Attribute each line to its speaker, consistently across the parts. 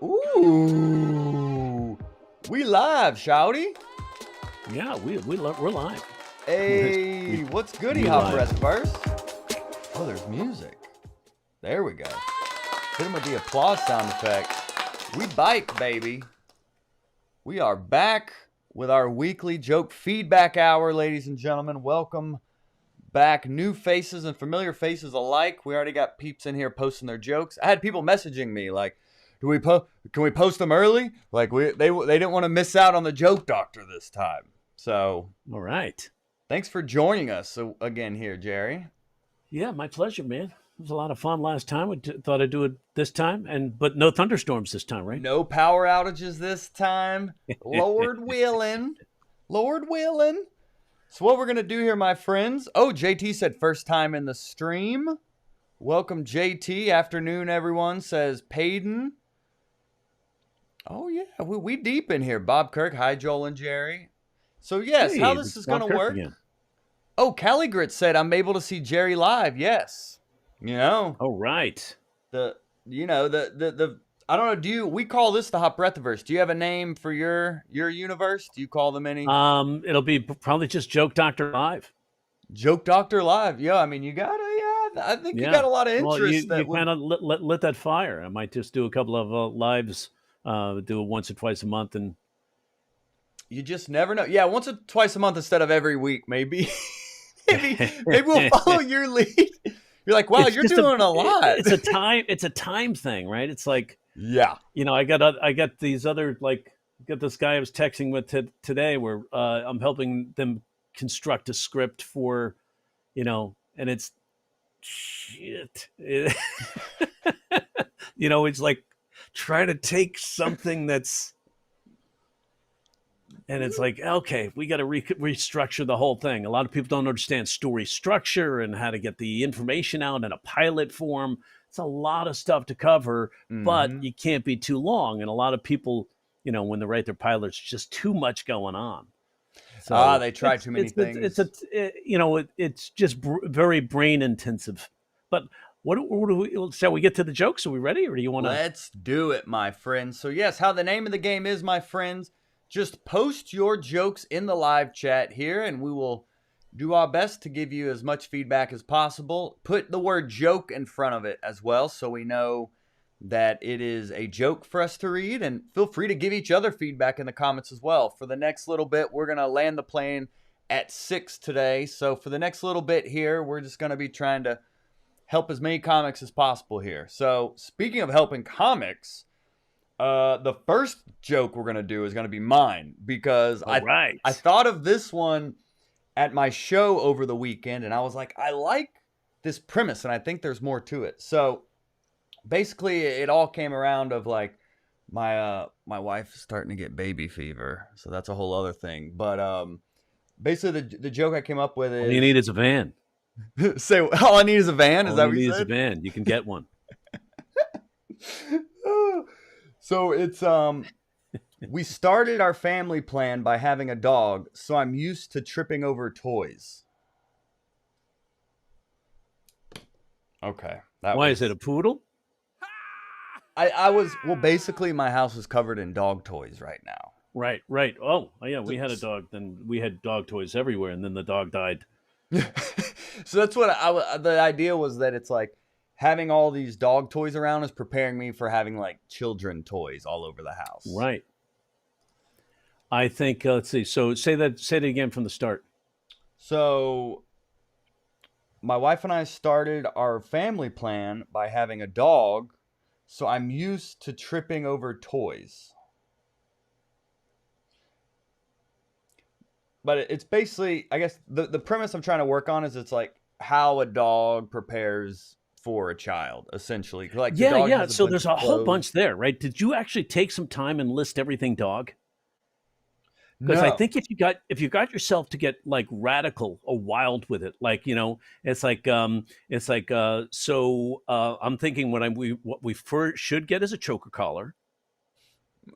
Speaker 1: Ooh, we live, shouty.
Speaker 2: Yeah, we're live.
Speaker 1: Hey, what's goody,
Speaker 2: We
Speaker 1: Hop
Speaker 2: live.
Speaker 1: Rest first? Oh, there's music. There we go. Hit him with the applause sound effect. We bike, baby. We are back with our weekly joke feedback hour, ladies and gentlemen. Welcome back, new faces and familiar faces alike. We already got peeps in here posting their jokes. I had people messaging me like, can we post them early? Like they didn't want to miss out on the joke doctor this time. So
Speaker 2: All right.
Speaker 1: thanks for joining us again here, Jerry.
Speaker 2: Yeah, my pleasure, man. It was a lot of fun last time. Thought I'd do it this time, but no thunderstorms this time, right?
Speaker 1: No power outages this time. Lord willing. Lord willing. So what we're going to do here, my friends. Oh, JT said first time in the stream. Welcome, JT. Afternoon, everyone, says Payden. Oh, yeah. We deep in here. Bob Kirk. Hi, Joel and Jerry. So, yes,
Speaker 2: Hey,
Speaker 1: how this is going to work.
Speaker 2: Again.
Speaker 1: Oh, Calligrit said I'm able to see Jerry live. Yes. You know.
Speaker 2: Oh, right.
Speaker 1: I don't know, we call this the Hop Breathiverse. Do you have a name for your universe? Do you call them any?
Speaker 2: It'll be probably just Joke Doctor Live.
Speaker 1: Joke Doctor Live. Yeah, I mean, I think you got a lot of interest.
Speaker 2: Well, you kind of lit that fire. I might just do a couple of lives, do it once or twice a month, and
Speaker 1: you just never know. Yeah, once or twice a month instead of every week, maybe. maybe we'll follow your lead. You're like, wow, you're doing a lot.
Speaker 2: It's a time thing, right? It's like,
Speaker 1: yeah,
Speaker 2: I got these other, like, got this guy I was texting with today where I'm helping them construct a script for, and it's shit. It's like trying to take something that's, and it's like, okay, we got to restructure the whole thing. A lot of people don't understand story structure and how to get the information out in a pilot form. It's a lot of stuff to cover, but you can't be too long. And a lot of people, when they write their pilots, just too much going on.
Speaker 1: So they try too many things.
Speaker 2: It's just very brain intensive. But shall we get to the jokes? Are we ready, or do you want to?
Speaker 1: Let's do it, my friends. So yes, how the name of the game is, my friends. Just post your jokes in the live chat here, and we will do our best to give you as much feedback as possible. Put the word joke in front of it as well, so we know that it is a joke for us to read. And feel free to give each other feedback in the comments as well. For the next little bit, we're going to land the plane at 6 today. So for the next little bit here, we're just going to be trying to help as many comics as possible here. So speaking of helping comics, the first joke we're going to do is going to be mine because I thought of this one at my show over the weekend, and I was like, I like this premise, and I think there's more to it. So basically, it all came around of like my wife starting to get baby fever, so that's a whole other thing. But basically, the joke I came up with is
Speaker 2: all you need is a van.
Speaker 1: Say all I need is a van. Is that what you said?
Speaker 2: Is a van. You can get one.
Speaker 1: So it's we started our family plan by having a dog, so I'm used to tripping over toys. Okay.
Speaker 2: Why is it a poodle?
Speaker 1: Basically my house is covered in dog toys right now.
Speaker 2: Right. Oh, yeah, we had a dog, then we had dog toys everywhere, and then the dog died.
Speaker 1: So that's what the idea was, that it's like having all these dog toys around is preparing me for having like children toys all over the house.
Speaker 2: Right. I think, let's see. So say it again from the start.
Speaker 1: So my wife and I started our family plan by having a dog, so I'm used to tripping over toys. But it's basically, I guess, the premise I'm trying to work on is it's like how a dog prepares for a child, essentially. Like
Speaker 2: yeah. So there's a whole bunch there, right? Did you actually take some time and list everything dog? Because I think if you got yourself to get like radical or wild with it, like, it's like I'm thinking what we first should get is a choker collar.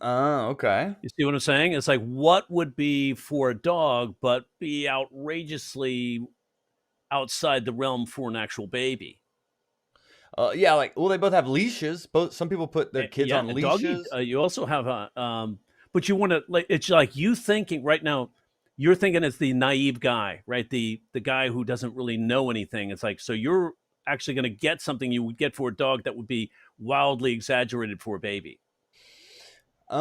Speaker 1: Oh, okay.
Speaker 2: You see what I'm saying? It's like, what would be for a dog, but be outrageously outside the realm for an actual baby?
Speaker 1: Yeah, like, well, they both have leashes. Both some people put their kids
Speaker 2: Yeah,
Speaker 1: on
Speaker 2: a doggy.
Speaker 1: leashes.
Speaker 2: You also have but you want to like it's like you thinking right now. You're thinking as the naive guy, right? The guy who doesn't really know anything. It's like so you're actually going to get something you would get for a dog that would be wildly exaggerated for a baby,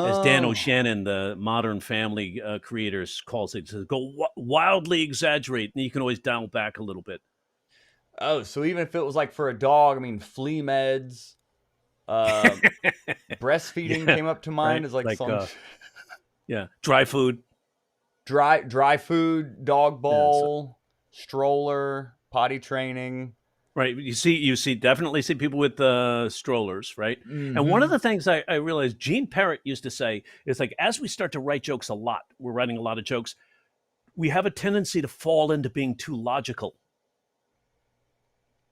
Speaker 2: as Dan
Speaker 1: Oh,
Speaker 2: O'Shannon, the Modern Family creators, calls it. To go wildly exaggerate, and you can always dial back a little bit.
Speaker 1: oh, so even if it was like for a dog, I mean, flea meds, uh, breastfeeding
Speaker 2: Yeah,
Speaker 1: came up to
Speaker 2: right.
Speaker 1: mind as like
Speaker 2: Like
Speaker 1: some
Speaker 2: yeah, dry food.
Speaker 1: dry food, dog
Speaker 2: Yeah, so,
Speaker 1: bowl, stroller, potty training.
Speaker 2: right. You see, definitely see people with strollers, right? And one of
Speaker 1: Mm-hmm.
Speaker 2: the things I realized Gene Parrott used to say is like, as we start to write jokes a lot, we're writing a lot of jokes, we have a tendency to fall into being too logical.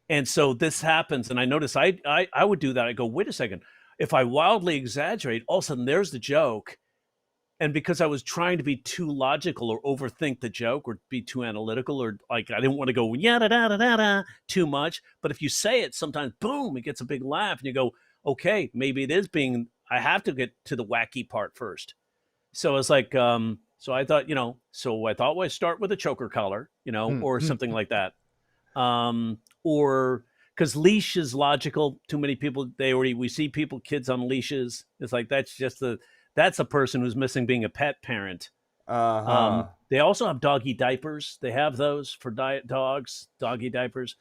Speaker 2: And so this happens. And I notice I would do that. I go, wait a second. If I wildly exaggerate, all of a sudden there's the joke. And because I was trying to be too logical or overthink the joke or be too analytical or like I didn't want to go yada da da da da too much. But if you say it, sometimes boom, it gets a big laugh, and you go, okay, maybe it is being. I have to get to the wacky part first. So it's like, so I thought, so I thought we'd start with a choker collar, or something like that, or because leash is logical. Too many people we see people kids on leashes. It's like that's a person who's missing being a pet parent.
Speaker 1: Uh-huh.
Speaker 2: They also have doggy diapers. They have those for dogs, doggy diapers.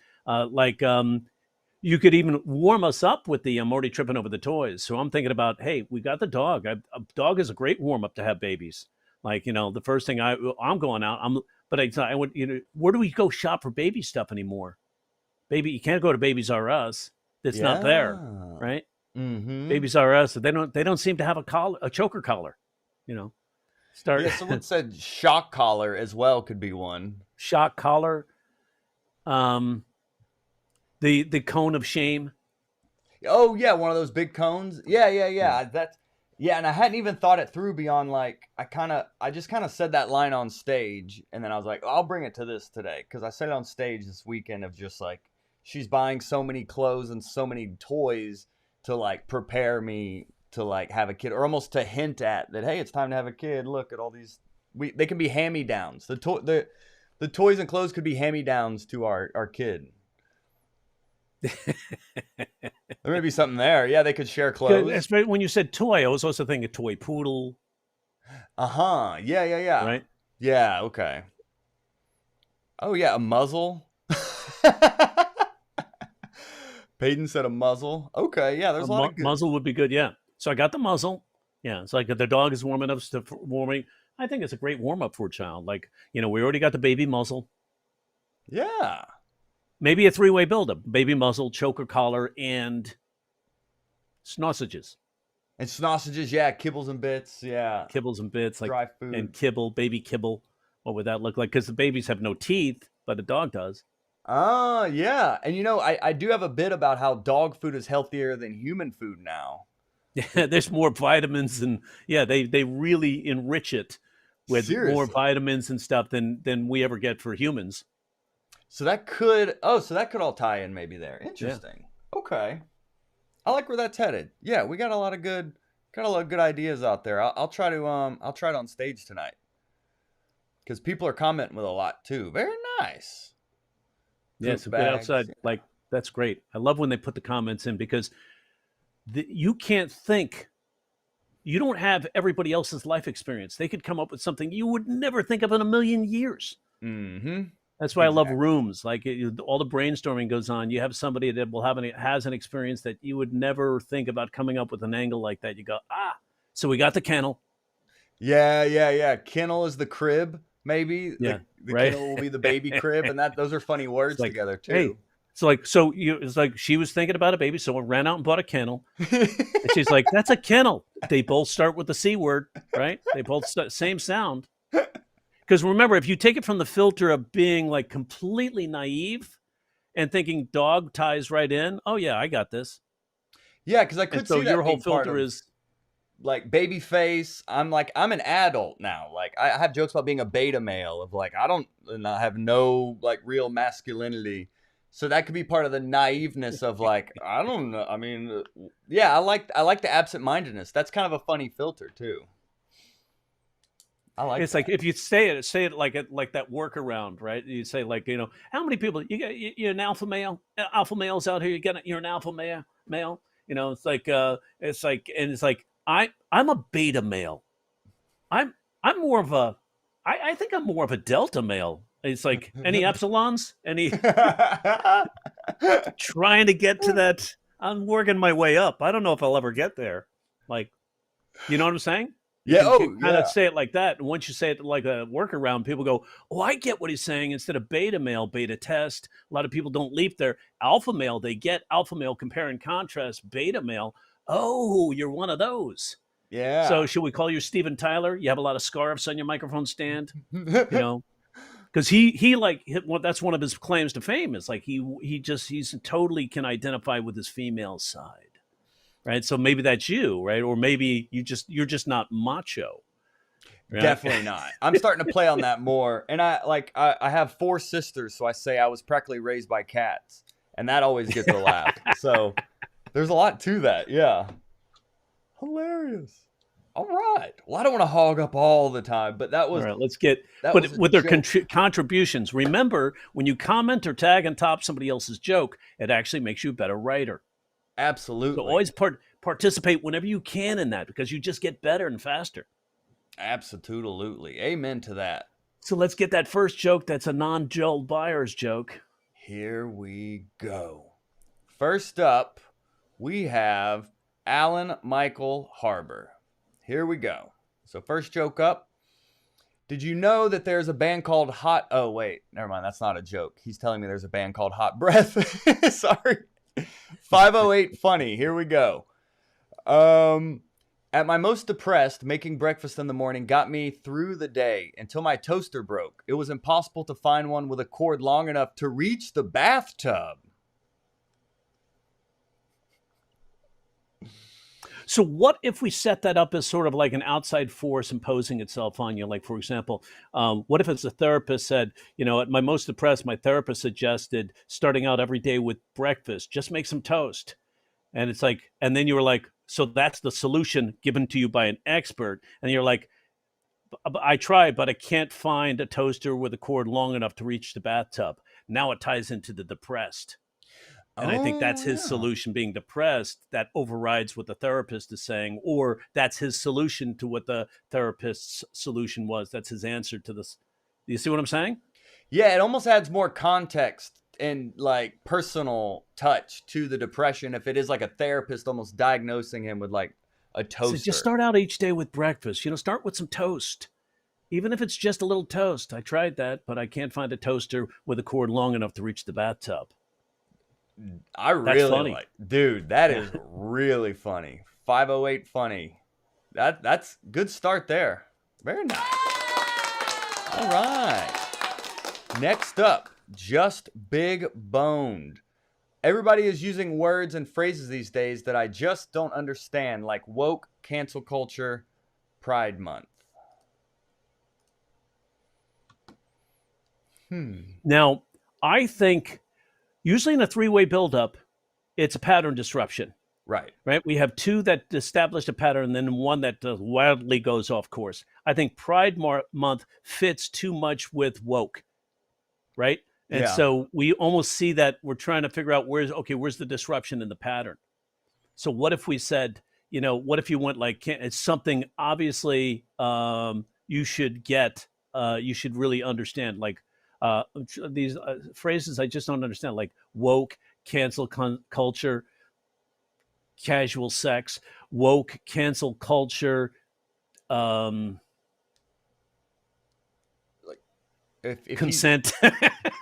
Speaker 2: You could even warm us up with the I'm already tripping over the toys. So I'm thinking about, hey, we got the dog. A dog is a great warm up to have babies. Like, the first thing I'm going out, but I would, where do we go shop for baby stuff anymore? Baby, you can't go to Babies R Us. It's not there,
Speaker 1: Yeah.
Speaker 2: right?
Speaker 1: Mm-hmm.
Speaker 2: Babies R Us, they don't seem to have a choker collar, you know. Start
Speaker 1: Yeah, someone said shock collar as well could be one.
Speaker 2: shock collar, um, the cone of shame.
Speaker 1: Oh yeah, one of those big cones. Yeah, yeah,
Speaker 2: Yeah.
Speaker 1: yeah. That's yeah, and I hadn't even thought it through beyond like I just kind of said that line on stage, and then I was like, oh, I'll bring it to this today because I said it on stage this weekend of just like she's buying so many clothes and so many toys to like prepare me to like have a kid, or almost to hint at that. Hey, it's time to have a kid. Look at all these. They can be hand me downs. The toys and clothes could be hand me downs to our kid. There may be something there. Yeah, they could share clothes.
Speaker 2: Especially when you said toy, I was also thinking toy poodle,
Speaker 1: Uh-huh. Yeah, yeah, yeah.
Speaker 2: right?
Speaker 1: Yeah, okay. Oh yeah, a muzzle. Peyton said a muzzle. Okay, yeah,
Speaker 2: A
Speaker 1: there's a lot of good.
Speaker 2: muzzle would be good, yeah. So I got the muzzle. Yeah, it's like if the dog is warm enough to warming. I think it's a great warm up for a child. Like, we already got the baby muzzle.
Speaker 1: Yeah.
Speaker 2: Maybe a three-way buildup: baby muzzle, choker collar, and sausages,
Speaker 1: And sausages, yeah, kibbles and bits, yeah.
Speaker 2: kibbles and bits, like
Speaker 1: Dry
Speaker 2: and
Speaker 1: food.
Speaker 2: kibble, baby kibble. What would that look like? Because the babies have no teeth, but the dog does.
Speaker 1: Ah, yeah. And I do have a bit about how dog food is healthier than human food now.
Speaker 2: Yeah, there's more vitamins, and yeah, they really enrich it with more
Speaker 1: Seriously.
Speaker 2: vitamins and stuff than we ever get for humans.
Speaker 1: So that could all tie in maybe there.
Speaker 2: Yeah.
Speaker 1: Interesting. Okay. I like where that's headed. Yeah, we got a lot of good ideas out there. I'll try it on stage tonight because people are commenting with a lot too. Very nice.
Speaker 2: Yeah,
Speaker 1: Poop
Speaker 2: so get
Speaker 1: bags.
Speaker 2: outside. Like, that's great. I love when they put the comments in because you can't think. You don't have everybody else's life experience. They could come up with something you would never think of in a million years.
Speaker 1: Mm-hmm.
Speaker 2: That's why I love
Speaker 1: Exactly.
Speaker 2: rooms. Like all the brainstorming goes on. You have somebody that has an experience that you would never think about coming up with an angle like that. You go, ah. So we got the kennel.
Speaker 1: Yeah, yeah, yeah. Kennel is the crib. Maybe
Speaker 2: Yeah,
Speaker 1: the
Speaker 2: right.
Speaker 1: kennel will be the baby crib, and that those are funny
Speaker 2: It's
Speaker 1: words
Speaker 2: like,
Speaker 1: together
Speaker 2: hey,
Speaker 1: too.
Speaker 2: it's like she was thinking about a baby, so I ran out and bought a kennel. And she's like, "That's a kennel." They both start with the c word, right? They both same sound. Because remember, if you take it from the filter of being like completely naive and thinking dog ties right in, oh yeah, I got this.
Speaker 1: Yeah, because I
Speaker 2: And
Speaker 1: could
Speaker 2: so
Speaker 1: see
Speaker 2: your
Speaker 1: that
Speaker 2: whole
Speaker 1: being part
Speaker 2: filter
Speaker 1: of
Speaker 2: is,
Speaker 1: like baby face. I'm an adult now. Like I have jokes about being a beta male of like I don't and I have no like real masculinity So that could be part of the naiveness of like, I don't know. I mean, yeah, I like the absent-mindedness. That's kind of a funny filter too. I like
Speaker 2: It's
Speaker 1: that.
Speaker 2: like if you say it like that workaround, right? You say like, how many people you're an alpha male, alpha males out here. You're an alpha male. It's like I'm a beta male. I'm I'm more of a I think I'm more of a delta male. It's like any epsilons, any trying to get to that. I'm working my way up. I don't know if I'll ever get there. Like, you know what I'm saying? You
Speaker 1: Yeah.
Speaker 2: can
Speaker 1: Oh,
Speaker 2: kind of
Speaker 1: yeah.
Speaker 2: say it like that. And once you say it like a workaround, people go, "Oh, I get what he's saying." Instead of beta male, beta test. A lot of people don't leap there. Alpha male, they get alpha male, compare and contrast. Beta male, oh, you're one of those. So
Speaker 1: Yeah.
Speaker 2: should we call you Steven Tyler? You have a lot of scarves on your microphone stand, you know, because well, that's one of his claims to fame is like he's totally can identify with his female side, right? So maybe that's you, right? Or maybe you're just not macho, right?
Speaker 1: Definitely not. I'm starting to play on that more. And I have 4 sisters, so I say I was practically raised by cats. And that always gets a laugh. So there's a lot to that. Yeah. Hilarious. All right. Well, I don't want to hog up all the time, but that
Speaker 2: All
Speaker 1: was
Speaker 2: right, let's get.
Speaker 1: that
Speaker 2: But
Speaker 1: was a
Speaker 2: with their
Speaker 1: joke.
Speaker 2: contributions, remember when you comment or tag on top somebody else's joke, it actually makes you a better writer. So
Speaker 1: Absolutely.
Speaker 2: always participate whenever you can in that because you just get better and faster.
Speaker 1: Absolutely. Amen to that.
Speaker 2: So let's get that first joke. That's a non-Joel Byers joke.
Speaker 1: Here we go. First up, we have Alan Michael Harbor. Here we go. So first joke up. Did you know that there's a band called Hot... Oh, wait. Never mind. That's not a joke. He's telling me there's a band called Hot Breath. Sorry. 508 funny. Here we go. At my most depressed, making breakfast in the morning got me through the day until my toaster broke. It was impossible to find one with a cord long enough to reach the bathtub.
Speaker 2: So what if we set that up as sort of like an outside force imposing itself on you? Like, for example, what if it's a therapist said, at my most depressed, my therapist suggested starting out every day with breakfast, just make some toast. And it's like, and then you were like, so that's the solution given to you by an expert. And you're like, I tried, but I can't find a toaster with a cord long enough to reach the bathtub. Now it ties into the depressed. And I think that's
Speaker 1: Oh,
Speaker 2: his
Speaker 1: yeah.
Speaker 2: solution being depressed. That overrides what the therapist is saying, or that's his solution to what the therapist's solution was. That's his answer to this. Do you see what I'm saying?
Speaker 1: Yeah, it almost adds more context and like personal touch to the depression if it is like a therapist almost diagnosing him with like a
Speaker 2: So just
Speaker 1: toaster.
Speaker 2: start out each day with breakfast. Start with some toast. Even if it's just a little toast. I tried that, but I can't find a toaster with a cord long enough to reach the bathtub.
Speaker 1: I
Speaker 2: That's
Speaker 1: really
Speaker 2: funny.
Speaker 1: like, dude, that
Speaker 2: Yeah.
Speaker 1: is really funny. 508 funny. That's good start there. Very nice. All right. Next up, just big boned. Everybody is using words and phrases these days that I just don't understand, like woke, cancel culture, Pride Month.
Speaker 2: Now, I think usually in a three-way buildup, it's a pattern disruption.
Speaker 1: Right.
Speaker 2: Right? We have two that establish a pattern and then one that wildly goes off course. I think Pride Month fits too much with woke, right? And
Speaker 1: Yeah.
Speaker 2: so we almost see that we're trying to figure out where's the disruption in the pattern. So what if we said, what if you went like, it's something obviously you should get, you should really understand, like these phrases I just don't understand, like woke, cancel culture, casual sex, woke, cancel culture.
Speaker 1: Like if
Speaker 2: Consent.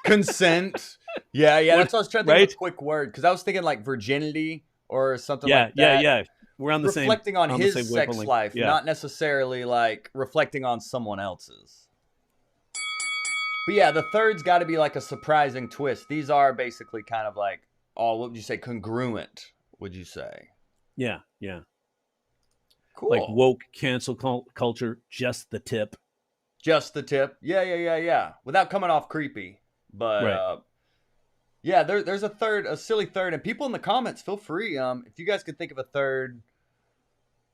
Speaker 1: consent. Yeah, yeah. That's what I was trying to think of
Speaker 2: Right?
Speaker 1: a quick word because I was thinking like virginity or something
Speaker 2: Yeah,
Speaker 1: like
Speaker 2: yeah,
Speaker 1: that.
Speaker 2: yeah. We're on the same
Speaker 1: Reflecting on his sex
Speaker 2: wavelength.
Speaker 1: life,
Speaker 2: Yeah.
Speaker 1: not necessarily like reflecting on someone else's. But yeah, the third's got to be like a surprising twist. These are basically kind of like, what would you say, congruent, would you say?
Speaker 2: Yeah, yeah.
Speaker 1: Cool.
Speaker 2: Like woke, cancel culture, just the tip.
Speaker 1: Just the tip. Yeah. Without coming off creepy. But
Speaker 2: Right.
Speaker 1: Yeah, there's a third, a silly third, and people in the comments, feel free. If you guys could think of a third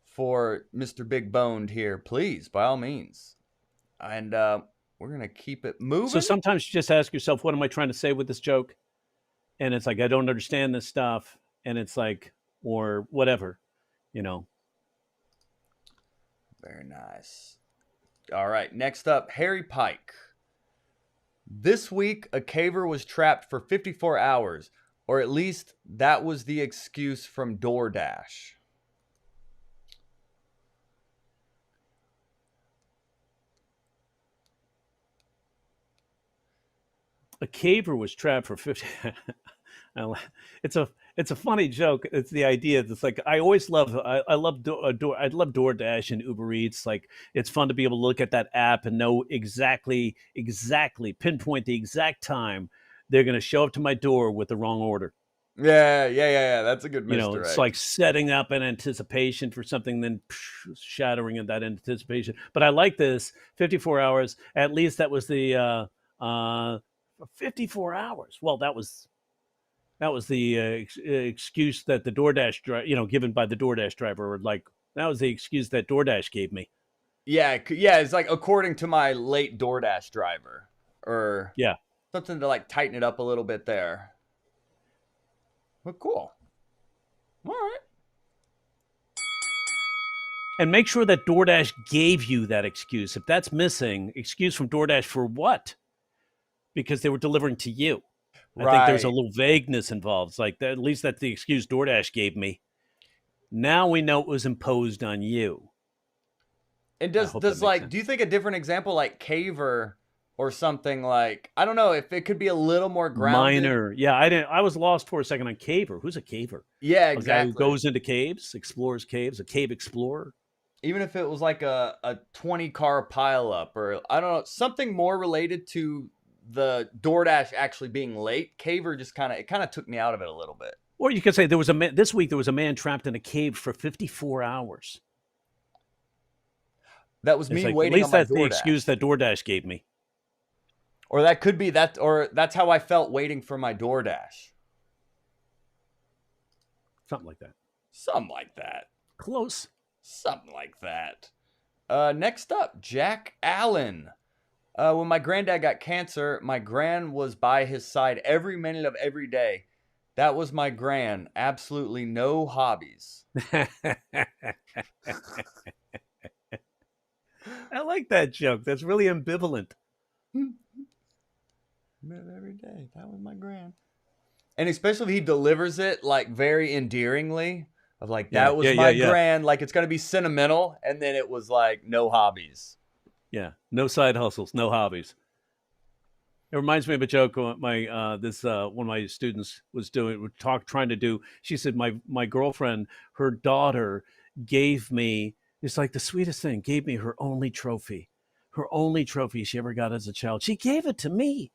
Speaker 1: for Mr. Big Boned here, please, by all means. And we're gonna keep it
Speaker 2: So
Speaker 1: moving.
Speaker 2: sometimes you just ask yourself, what am I trying to say with this joke? And it's like, I don't understand this stuff. And it's like, or whatever, you know.
Speaker 1: Very nice. All right, next up, Harry Pike. This week, a caver was trapped for 54 hours, or at least that was the excuse from DoorDash.
Speaker 2: A caver was trapped for 50. it's a funny joke. It's the idea. It's like I always love I love I love DoorDash and Uber Eats. Like it's fun to be able to look at that app and know exactly pinpoint the exact time they're going to show up to my door with the wrong order.
Speaker 1: Yeah. That's a good misdirect.
Speaker 2: You know, it's like setting up an anticipation for something, then shattering in that anticipation. But I like this 54 hours. At least that was the 54 hours. Well, that was the excuse that the DoorDash driver, given by the DoorDash driver, or like that was the excuse that DoorDash gave me.
Speaker 1: Yeah. It's like according to my late DoorDash driver, or
Speaker 2: yeah,
Speaker 1: something to like tighten it up a little bit there. Well, cool. All right.
Speaker 2: And make sure that DoorDash gave you that excuse. If that's missing, excuse from DoorDash for what? Because they were delivering to you. I think there's a little vagueness involved. It's like, at least that's the excuse DoorDash gave me. Now we know it was imposed on you.
Speaker 1: And does like, sense. Do you think a different example like caver or something like, I don't know if it could be a little more grounded?
Speaker 2: Minor. Yeah, I was lost for a second on caver. Who's a caver?
Speaker 1: Yeah, exactly.
Speaker 2: A guy who goes into caves, explores caves, a cave explorer.
Speaker 1: Even if it was like a 20-car pileup, or I don't know, something more related to the DoorDash actually being late. Caver just kind of took me out of it a little bit.
Speaker 2: Or you could say this week there was a man trapped in a cave for 54 hours.
Speaker 1: That was me waiting. At least
Speaker 2: that's the excuse that DoorDash gave me.
Speaker 1: Or that could be that, or that's how I felt waiting for my DoorDash.
Speaker 2: Something like that.
Speaker 1: Something like that.
Speaker 2: Close.
Speaker 1: Something like that. Next up, Jack Allen. When my granddad got cancer, my gran was by his side every minute of every day. That was my gran. Absolutely no hobbies.
Speaker 2: I like that joke. That's really ambivalent.
Speaker 1: Every day. That was my gran. And especially if he delivers it like very endearingly. Of like, that was my gran. Like it's going to be sentimental. And then it was like, no hobbies.
Speaker 2: Yeah, no side hustles, no hobbies. It reminds me of a joke one of my students was trying to do. She said, my girlfriend, her daughter gave me, it's like the sweetest thing, gave me her only trophy she ever got as a child. She gave it to me.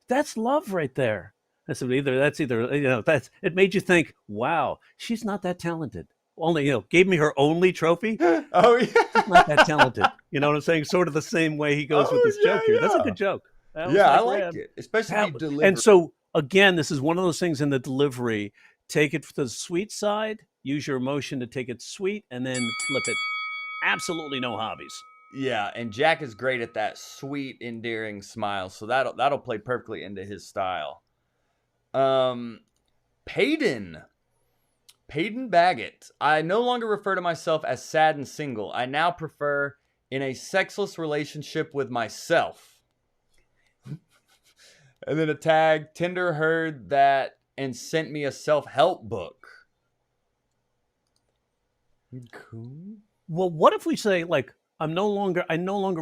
Speaker 2: That's love right there. I said, it made you think, wow, she's not that talented. Only, gave me her only trophy.
Speaker 1: Oh, yeah.
Speaker 2: She's not that talented. You know what I'm saying? Sort of the same way he goes with this joke here. That's a good joke.
Speaker 1: I like it. Especially if you deliver.
Speaker 2: And so, again, this is one of those things in the delivery. Take it to the sweet side. Use your emotion to take it sweet, and then flip it. Absolutely no hobbies.
Speaker 1: Yeah, and Jack is great at that sweet, endearing smile. So that'll play perfectly into his style. Peyton Baggett. I no longer refer to myself as sad and single. I now prefer in a sexless relationship with myself. And then a tag, Tinder heard that and sent me a self-help book. Cool.
Speaker 2: Well, what if we say, like, I no longer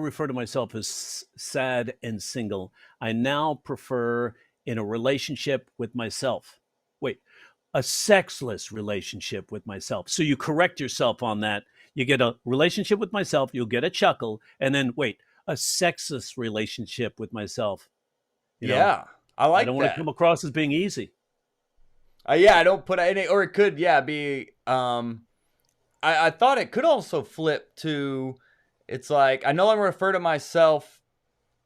Speaker 2: refer to myself as sad and single. I now prefer in a relationship with myself. Wait. A sexless relationship with myself. So you correct yourself on that. You get a relationship with myself, you'll get a chuckle, and then a sexless relationship with myself.
Speaker 1: I like that.
Speaker 2: I don't want to come across as being easy.
Speaker 1: I don't put any, or it could, be, I thought it could also flip to, it's like, I no longer refer to myself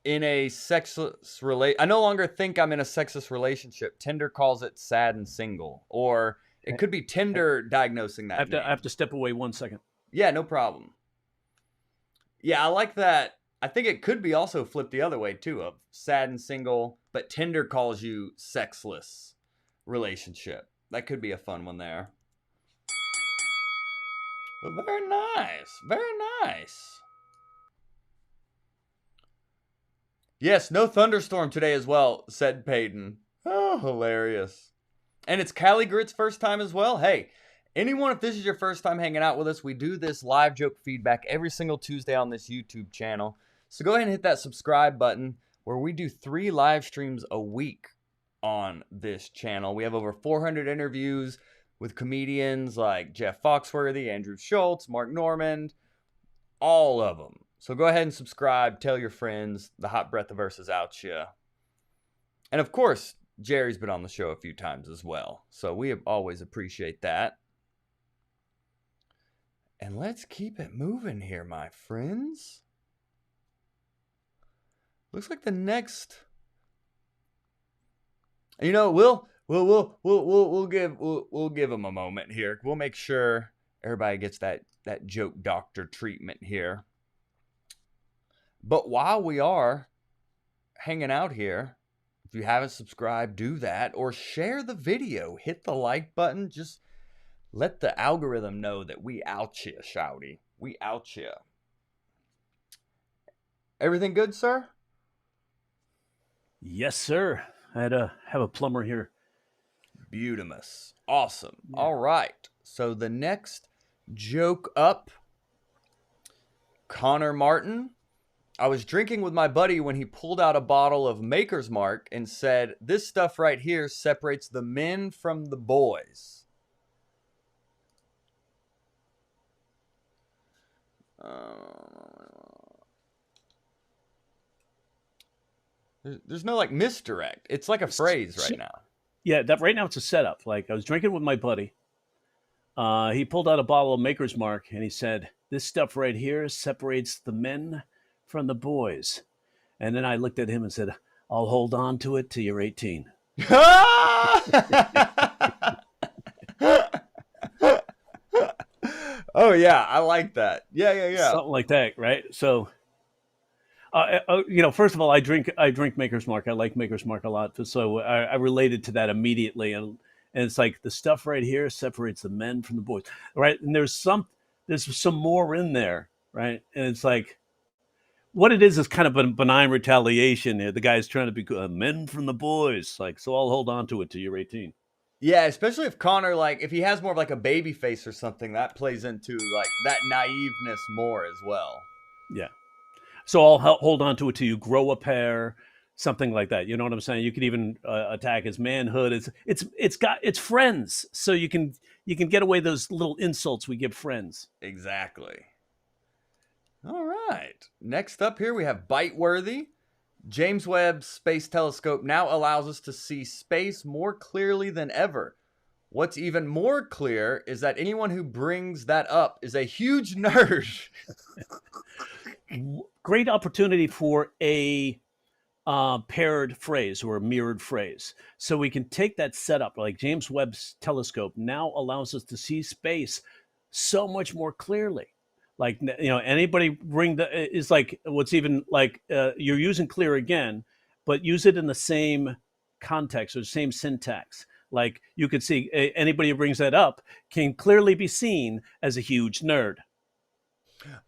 Speaker 1: in a sexless I no longer think I'm in a sexless relationship. Tinder calls it sad and single. Or it could be Tinder diagnosing that
Speaker 2: I
Speaker 1: name.
Speaker 2: have to step away 1 second.
Speaker 1: Yeah, no problem. Yeah, I like that. I think it could be also flipped the other way too, of sad and single, but Tinder calls you sexless relationship. That could be a fun one there. But very nice. Very nice. Yes, no thunderstorm today as well, said Peyton. Oh, hilarious. And it's Callie Grit's first time as well. Hey, anyone, if this is your first time hanging out with us, we do this live joke feedback every single Tuesday on this YouTube channel. So go ahead and hit that subscribe button where we do 3 live streams a week on this channel. We have over 400 interviews with comedians like Jeff Foxworthy, Andrew Schultz, Mark Normand, all of them. So go ahead and subscribe, tell your friends, the hot breath of verse is out ya. And of course, Jerry's been on the show a few times as well. So we always appreciate that. And let's keep it moving here, my friends. Looks like the next, you know, we'll give them a moment here. We'll make sure everybody gets that joke doctor treatment here. But while we are hanging out here, if you haven't subscribed, do that or share the video. Hit the like button. Just let the algorithm know that we out here, shouty. We out here. Everything good, sir?
Speaker 2: Yes, sir. I had to have a plumber here.
Speaker 1: Beautimous. Awesome.
Speaker 2: Yeah.
Speaker 1: All right. So the next joke up, Connor Martin. I was drinking with my buddy when he pulled out a bottle of Maker's Mark and said, "This stuff right here separates the men from the boys." There's no like misdirect. It's like a phrase right now.
Speaker 2: Yeah, that right now it's a setup. Like I was drinking with my buddy. He pulled out a bottle of Maker's Mark and he said, "This stuff right here separates the men from the boys." And then I looked at him and said, "I'll hold on to it till you're 18.
Speaker 1: Oh yeah, I like that. Yeah.
Speaker 2: Something like that, right? So, first of all, I drink Maker's Mark. I like Maker's Mark a lot. So I related to that immediately, and it's like the stuff right here separates the men from the boys, right? And there's some more in there, right? And it's like, what it is kind of a benign retaliation. The guy's trying to be men from the boys, like, so I'll hold on to it till you're 18.
Speaker 1: Yeah, especially if Connor, like, if he has more of like a baby face or something, that plays into like that naiveness more as well.
Speaker 2: Yeah. So I'll hold on to it till you grow a pair, something like that. You know what I'm saying? You could even attack his manhood. It's friends, so you can get away those little insults we give friends.
Speaker 1: Exactly. All right. Next up here we have Bite-worthy. James Webb Space Telescope now allows us to see space more clearly than ever. What's even more clear is that anyone who brings that up is a huge nerd.
Speaker 2: Great opportunity for a paired phrase or a mirrored phrase. So we can take that setup, like James Webb's telescope now allows us to see space so much more clearly. Like, anybody bring is like, what's even like, you're using clear again, but use it in the same context or same syntax. Like you could see anybody who brings that up can clearly be seen as a huge nerd.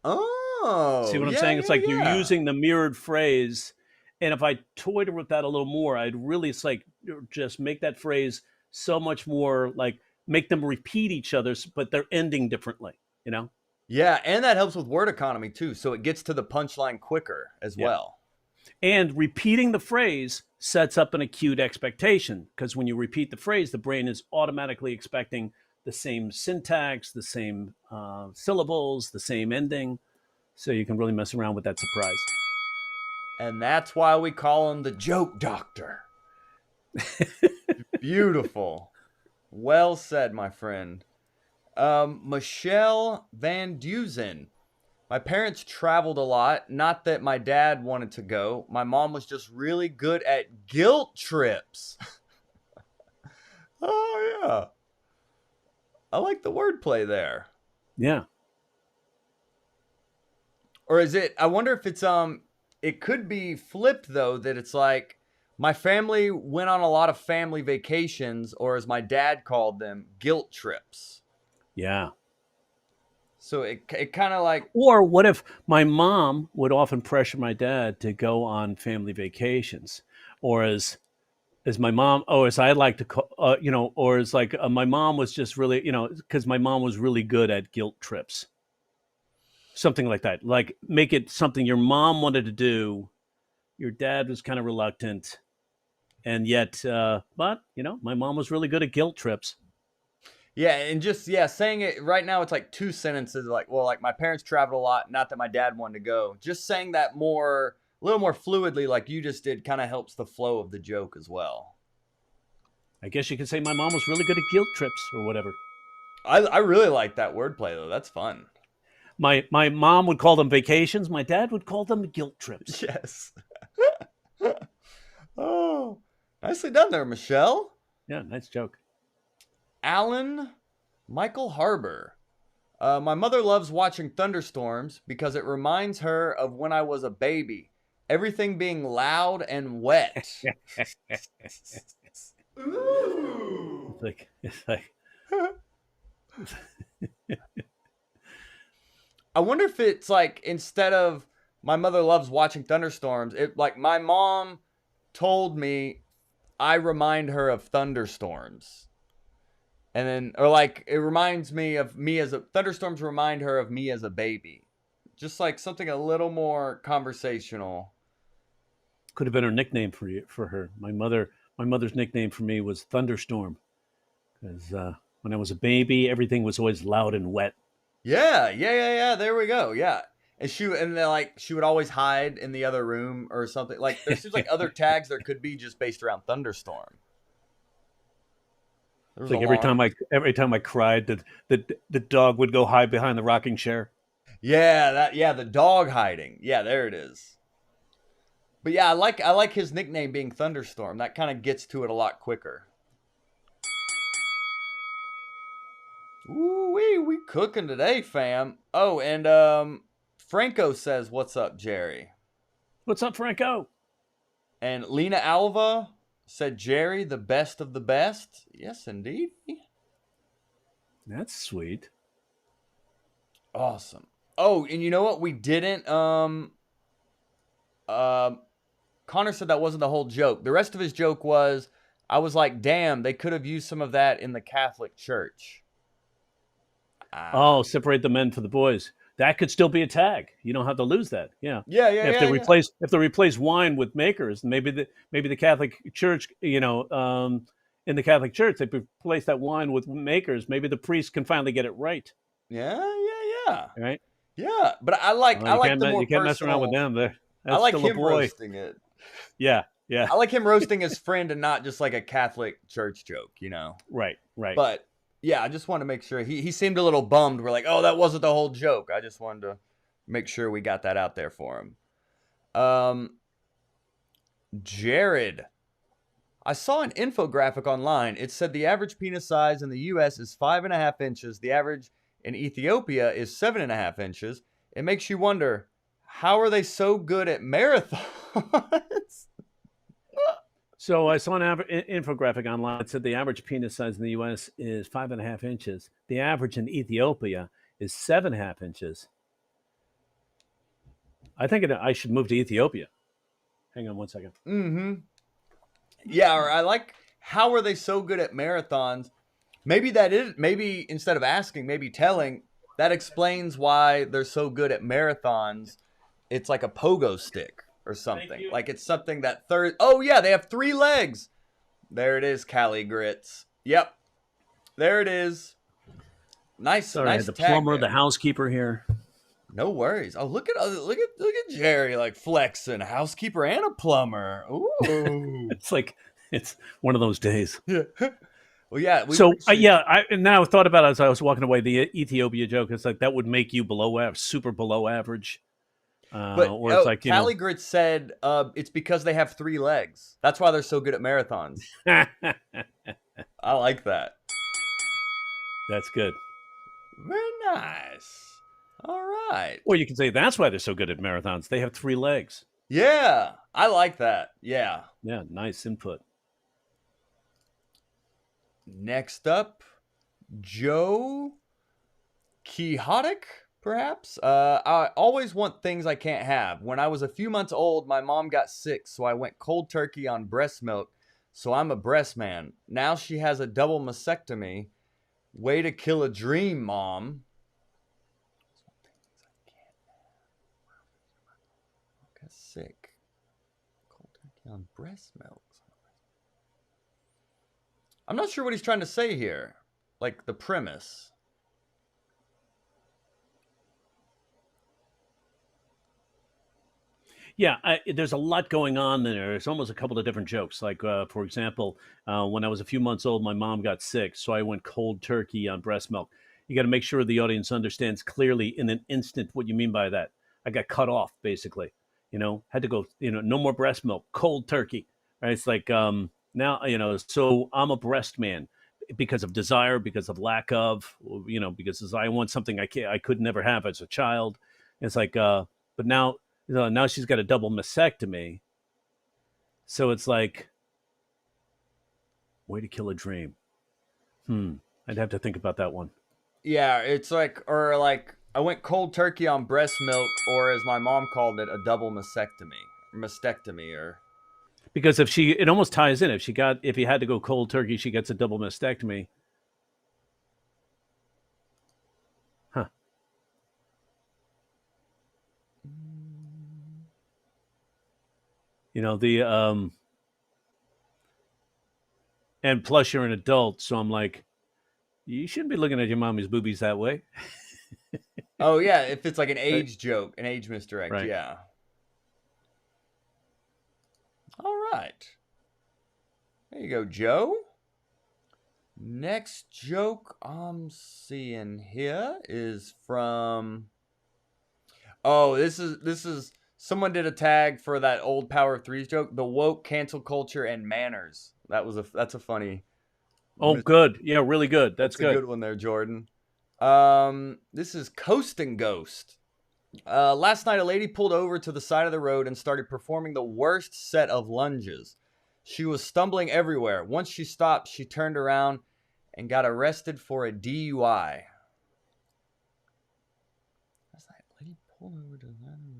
Speaker 1: Oh,
Speaker 2: see what I'm saying? It's like you're using the mirrored phrase. And if I toyed with that a little more, I'd really, it's like, just make that phrase so much more, like, make them repeat each other's, but they're ending differently,
Speaker 1: Yeah, and that helps with word economy too, so it gets to the punchline quicker as well.
Speaker 2: And repeating the phrase sets up an acute expectation, because when you repeat the phrase, the brain is automatically expecting the same syntax, the same syllables, the same ending, so you can really mess around with that surprise.
Speaker 1: And that's why we call him the joke doctor. Beautiful. Well said, my friend. Michelle Van Dusen. My parents traveled a lot. Not that my dad wanted to go. My mom was just really good at guilt trips. Oh, yeah. I like the wordplay there.
Speaker 2: Yeah.
Speaker 1: Or is it, I wonder if it's, it could be flipped though, that it's like, my family went on a lot of family vacations, or as my dad called them, guilt trips.
Speaker 2: Yeah.
Speaker 1: So it kind of like...
Speaker 2: Or what if my mom would often pressure my dad to go on family vacations, or as my mom, or as I like to call, or as like my mom was just really, because my mom was really good at guilt trips, something like that. Like make it something your mom wanted to do, your dad was kind of reluctant, and yet, but my mom was really good at guilt trips.
Speaker 1: Yeah, and just saying it right now, it's like two sentences. Like, well, like my parents traveled a lot. Not that my dad wanted to go. Just saying that a little more fluidly, like you just did, kind of helps the flow of the joke as well.
Speaker 2: I guess you could say my mom was really good at guilt trips or whatever.
Speaker 1: I really like that wordplay though. That's fun.
Speaker 2: My mom would call them vacations. My dad would call them guilt trips.
Speaker 1: Yes. Oh, nicely done there, Michelle.
Speaker 2: Yeah, nice joke.
Speaker 1: Alan Michael Harbor. My mother loves watching thunderstorms because it reminds her of when I was a baby. Everything being loud and wet. Ooh.
Speaker 2: It's like
Speaker 1: I wonder if it's like, instead of my mother loves watching thunderstorms, it like my mom told me I remind her of thunderstorms. And then, or like, it reminds me of me as thunderstorms remind her of me as a baby. Just like something a little more conversational.
Speaker 2: Could have been her nickname for her. My mother's nickname for me was Thunderstorm, because when I was a baby, everything was always loud and wet.
Speaker 1: Yeah. There we go. Yeah. And she would always hide in the other room or something. Like, there seems like other tags there could be just based around thunderstorm.
Speaker 2: It's like every time I cried, the dog would go hide behind the rocking chair.
Speaker 1: Yeah, the dog hiding. Yeah, there it is. But yeah, I like his nickname being Thunderstorm. That kind of gets to it a lot quicker. Ooh, we cooking today, fam. Oh, and Franco says, "What's up, Jerry?"
Speaker 2: What's up, Franco?
Speaker 1: And Lena Alva said, "Jerry, the best of the best." Yes, indeed.
Speaker 2: That's sweet.
Speaker 1: Awesome. Oh, and you know what? We didn't. Connor said that wasn't the whole joke. The rest of his joke was, I was like, damn, they could have used some of that in the Catholic Church.
Speaker 2: Oh, separate the men from the boys. That could still be a tag. You don't have to lose that. Yeah. If they replace wine with makers, maybe the Catholic Church, in the Catholic Church, they replace that wine with makers. Maybe the priest can finally get it right.
Speaker 1: Yeah.
Speaker 2: Right.
Speaker 1: Yeah, but I like the more personal.
Speaker 2: You can't mess around with them. That's
Speaker 1: I like
Speaker 2: still
Speaker 1: him
Speaker 2: a boy.
Speaker 1: roasting it.
Speaker 2: Yeah.
Speaker 1: I like him roasting his friend and not just like a Catholic Church joke,
Speaker 2: Right.
Speaker 1: But yeah, I just want to make sure. He seemed a little bummed. We're like, oh, that wasn't the whole joke. I just wanted to make sure we got that out there for him. Jared. I saw an infographic online. It said the average penis size in the U.S. is 5.5 inches. The average in Ethiopia is 7.5 inches. It makes you wonder, how are they so good at marathons?
Speaker 2: So I saw an infographic online that said the average penis size in the U.S. is 5.5 inches. The average in Ethiopia is 7.5 inches. I think I should move to Ethiopia. Hang on one second.
Speaker 1: Mm-hmm. Yeah, or I like, how are they so good at marathons? Maybe instead of asking, maybe telling, that explains why they're so good at marathons. It's like a pogo stick or something. Like it's something that oh yeah, they have 3 legs. There it is, Cali Grits. Yep. There it is. Nice.
Speaker 2: Sorry,
Speaker 1: nice
Speaker 2: the
Speaker 1: tag
Speaker 2: plumber,
Speaker 1: there.
Speaker 2: the housekeeper here.
Speaker 1: No worries. Oh, look at Jerry, like flexing, a housekeeper and a plumber. Ooh.
Speaker 2: It's one of those days.
Speaker 1: Yeah. Well, yeah, we
Speaker 2: So
Speaker 1: appreciate
Speaker 2: yeah, I and now I thought about it as I was walking away. The Ethiopia joke is like that would make you below average, super below average,
Speaker 1: But
Speaker 2: or it's like
Speaker 1: Cali Grit said it's because they have 3 legs. That's why they're so good at marathons. I like that.
Speaker 2: that's good.
Speaker 1: Very nice. All right.
Speaker 2: Or you can say that's why they're so good at marathons. They have 3 legs.
Speaker 1: Yeah, I like that. Yeah.
Speaker 2: Yeah, nice input.
Speaker 1: Next up, Joe Quixotic, perhaps. I always want things I can't have. When I was a few months old, my mom got sick, so I went cold turkey on breast milk. So I'm a breast man. Now she has a double mastectomy. Way to kill a dream, Mom. Got sick. Cold turkey on breast milk. I'm not sure what he's trying to say here. Like the premise.
Speaker 2: Yeah, there's a lot going on there. There's almost a couple of different jokes. Like, for example, when I was a few months old, my mom got sick, so I went cold turkey on breast milk. You got to make sure the audience understands clearly in an instant what you mean by that. I got cut off, basically. Had to go. No more breast milk, cold turkey. Right? It's like now, so I'm a breast man because of desire, because of lack of, because I want something I could never have as a child. It's like, but now now she's got a double mastectomy. So it's like, way to kill a dream. I'd have to think about that one.
Speaker 1: Yeah, it's like, or like, I went cold turkey on breast milk, or as my mom called it, a double mastectomy, or
Speaker 2: Because it almost ties in. If you had to go cold turkey, she gets a double mastectomy. Huh. And plus you're an adult, so I'm like, you shouldn't be looking at your mommy's boobies that way.
Speaker 1: oh yeah, if it's like an
Speaker 2: Right.
Speaker 1: age joke, an age misdirect,
Speaker 2: Right.
Speaker 1: yeah. All right. There you go, Joe. Next joke I'm seeing here is from. Oh, this is someone did a tag for that old Power of Threes joke, the woke cancel culture and manners. That's a funny.
Speaker 2: Oh, good. Yeah, really good. That's
Speaker 1: a good one there, Jordan. This is Coast and Ghost. Last night, a lady pulled over to the side of the road and started performing the worst set of lunges. She was stumbling everywhere. Once she stopped, she turned around and got arrested for a DUI. Last night, a lady pulled over to the side of the road.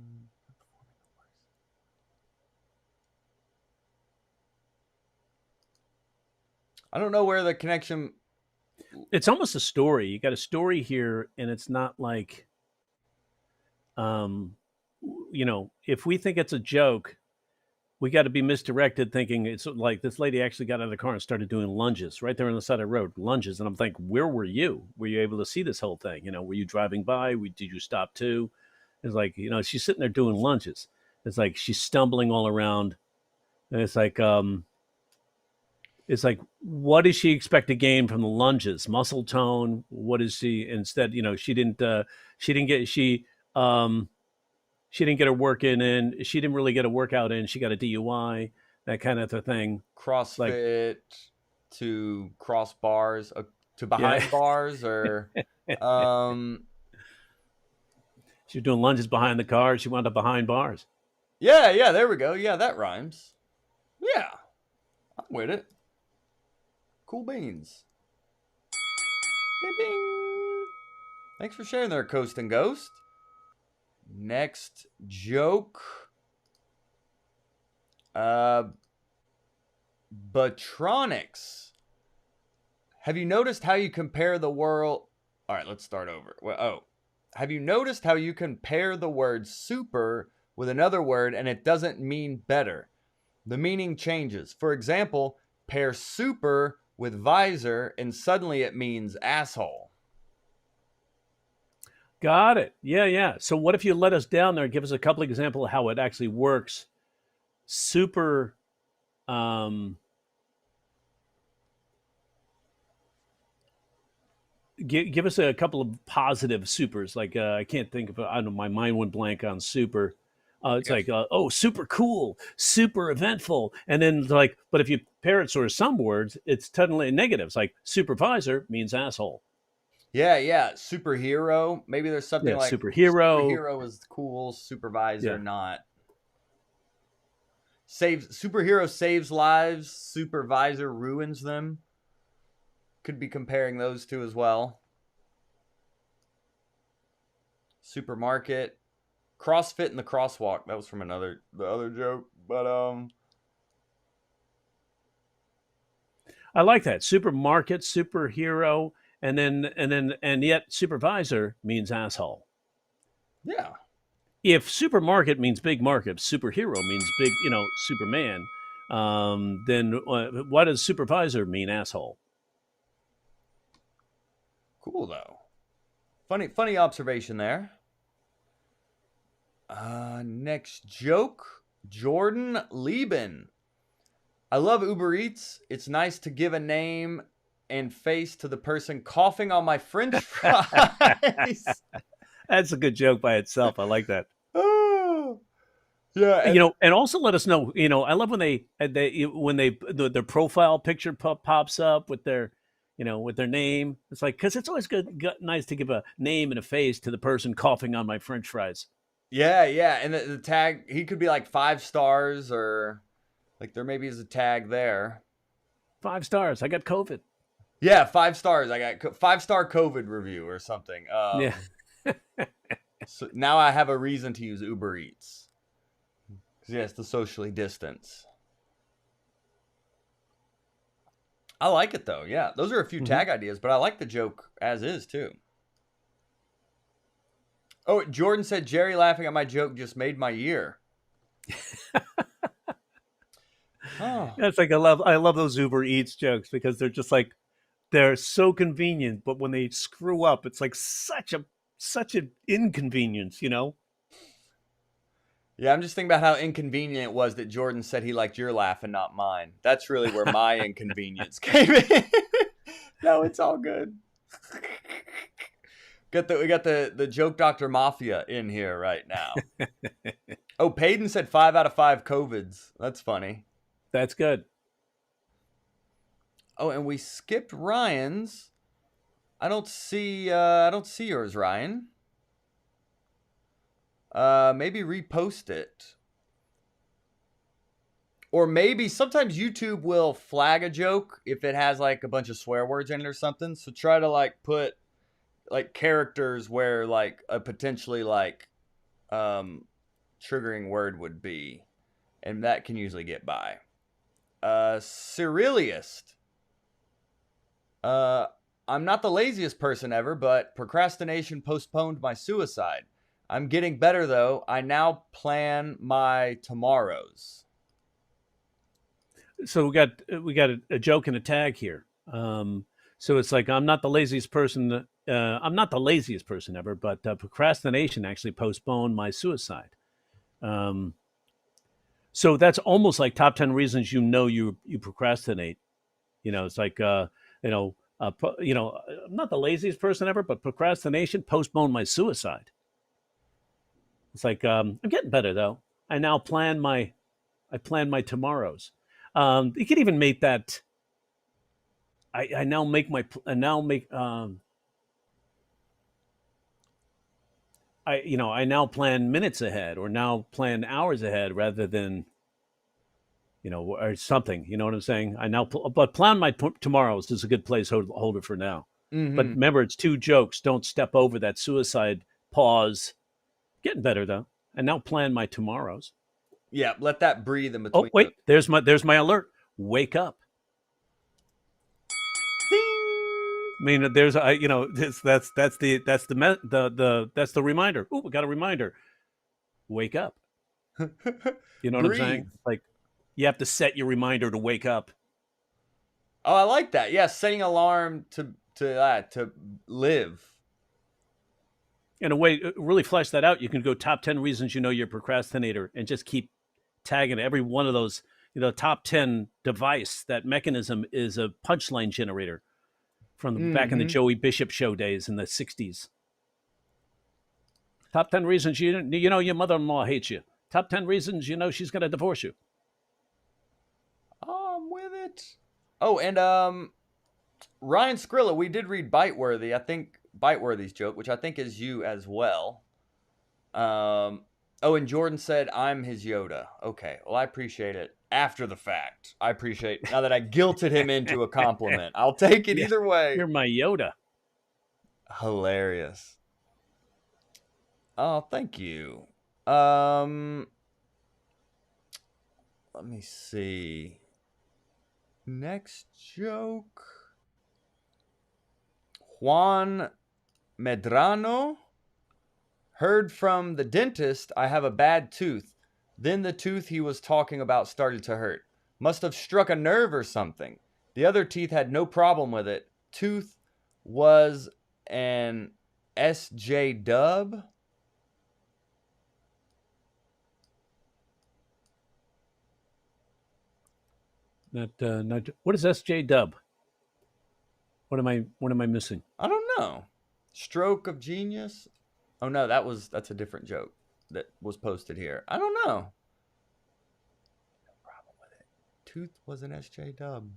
Speaker 1: I don't know where the connection.
Speaker 2: It's almost a story. You got a story here, and it's not like, if we think it's a joke, we got to be misdirected thinking it's like this lady actually got out of the car and started doing lunges right there on the side of the road, lunges. And I'm thinking, where were you? Were you able to see this whole thing? Were you driving by? Did you stop too? It's like, she's sitting there doing lunges. It's like she's stumbling all around. And it's like, what does she expect to gain from the lunges? Muscle tone? What is she instead? She didn't get her work in. She didn't really get a workout in. She got a DUI, that kind of a thing.
Speaker 1: CrossFit to cross bars, to behind bars, or
Speaker 2: she was doing lunges behind the car. She wound up behind bars.
Speaker 1: Yeah, there we go. Yeah, that rhymes. Yeah, I'm with it. Cool beans. Bing, bing. Thanks for sharing there, Coast and Ghost. Next joke. Batronics. Have you noticed how you compare the world? All right, let's start over. Have you noticed how you compare the word super with another word and it doesn't mean better? The meaning changes. For example, pair super with visor and suddenly it means asshole.
Speaker 2: Got it. Yeah. So what if you let us down there and give us a couple of examples of how it actually works? Super, give us a couple of positive supers. Like I can't think of. I don't know. My mind went blank on super. It's
Speaker 1: Yes.
Speaker 2: like, oh, super cool, super eventful, and then like, but if you pair it sort of some words, it's totally negative. It's like supervisor means asshole.
Speaker 1: Yeah, yeah. Superhero. Maybe there's something
Speaker 2: Yeah,
Speaker 1: like
Speaker 2: superhero.
Speaker 1: superhero is cool, supervisor
Speaker 2: Yeah,
Speaker 1: not. Superhero saves lives, supervisor ruins them. Could be comparing those two as well. Supermarket. CrossFit in the crosswalk. That was from the other joke. But
Speaker 2: I like that. Supermarket, superhero, and yet supervisor means asshole.
Speaker 1: yeah.
Speaker 2: If supermarket means big market, superhero means big, Superman, then why does supervisor mean asshole?
Speaker 1: Cool though. Funny observation there. Next joke. Jordan Lieben. I love Uber Eats. It's nice to give a name and face to the person coughing on my French fries.
Speaker 2: That's a good joke by itself. I like that.
Speaker 1: Oh, yeah, and
Speaker 2: And also let us know. I love when their profile picture pops up with their name. It's like because it's always nice to give a name and a face to the person coughing on my French fries.
Speaker 1: yeah, yeah, and the tag he could be like 5 stars or like there maybe is a tag there.
Speaker 2: 5 stars. I got COVID.
Speaker 1: Yeah, 5 stars. I got 5-star COVID review or something.
Speaker 2: Yeah.
Speaker 1: So now I have a reason to use Uber Eats. Because yes, the socially distance. I like it though. Yeah, those are a few
Speaker 2: Mm-hmm.
Speaker 1: tag ideas, but I like the joke as is too. Oh, Jordan said Jerry laughing at my joke just made my year. Oh,
Speaker 2: That's like I love those Uber Eats jokes because they're just like they're so convenient, but when they screw up, it's like such an inconvenience.
Speaker 1: yeah. I'm just thinking about how inconvenient it was that Jordan said he liked your laugh and not mine. That's really where my inconvenience came in. No, it's all good. We got the joke doctor mafia in here right now. Oh, Payton said 5 out of 5 COVIDs. That's funny.
Speaker 2: That's good.
Speaker 1: Oh, and we skipped Ryan's. I don't see yours, Ryan. Maybe repost it. Or maybe sometimes YouTube will flag a joke if it has like a bunch of swear words in it or something. So try to like put like characters where like a potentially like triggering word would be. And that can usually get by. Cerealist. I'm not the laziest person ever, but procrastination postponed my suicide. I'm getting better though. I now plan my tomorrows.
Speaker 2: So we got a joke and a tag here. So it's like I'm not the laziest person. I'm not the laziest person ever, but procrastination actually postponed my suicide. Um, so that's almost like top 10 reasons you procrastinate. It's like I'm not the laziest person ever, but procrastination postponed my suicide. It's like I'm getting better though. I now plan my tomorrows. You could even make that. I now make my I now make I now plan minutes ahead or now plan hours ahead rather than or something. You know what I'm saying? But plan my tomorrows is a good placeholder for now. But
Speaker 1: Mm-hmm.
Speaker 2: remember, it's 2 jokes. Don't step over that suicide pause. Getting better though. And now plan my tomorrows.
Speaker 1: Yeah, let that breathe in
Speaker 2: Oh
Speaker 1: between the
Speaker 2: wait, there's my alert. Wake up.
Speaker 1: ding.
Speaker 2: I mean, there's that's the reminder. Oh, we got a reminder. Wake up. You know what I'm
Speaker 1: Breathe.
Speaker 2: saying? Like you have to set your reminder to wake up.
Speaker 1: Oh, I like that. Yeah, setting alarm to live.
Speaker 2: In a way, really flesh that out. You can go top 10 reasons you're a procrastinator, and just keep tagging every one of those. Top 10 device. That mechanism is a punchline generator from back in the Joey Bishop show days in the 60s. Top 10 reasons you know your mother-in-law hates you. Top 10 reasons you know she's going to divorce you.
Speaker 1: Oh, I'm with it. Oh, and Ryan Skrilla, we did read Biteworthy. I think Biteworthy's joke, which I think is you as well. Oh, and Jordan said, I'm his Yoda. Okay, well, I appreciate it after the fact. I appreciate now that I guilted him into a compliment. I'll take it either way.
Speaker 2: You're my Yoda.
Speaker 1: Hilarious. Oh, thank you. Let me see. Next joke. Juan Medrano. Heard from the dentist I have a bad tooth. Then the tooth he was talking about started to hurt. Must have struck a nerve or something. The other teeth had no problem with it. Tooth was an SJ dub.
Speaker 2: Not what is SJ dub? What am I missing?
Speaker 1: I don't know. Stroke of genius. Oh no, that's a different joke that was posted here. I don't know. No problem with it. Tooth was an SJ dub.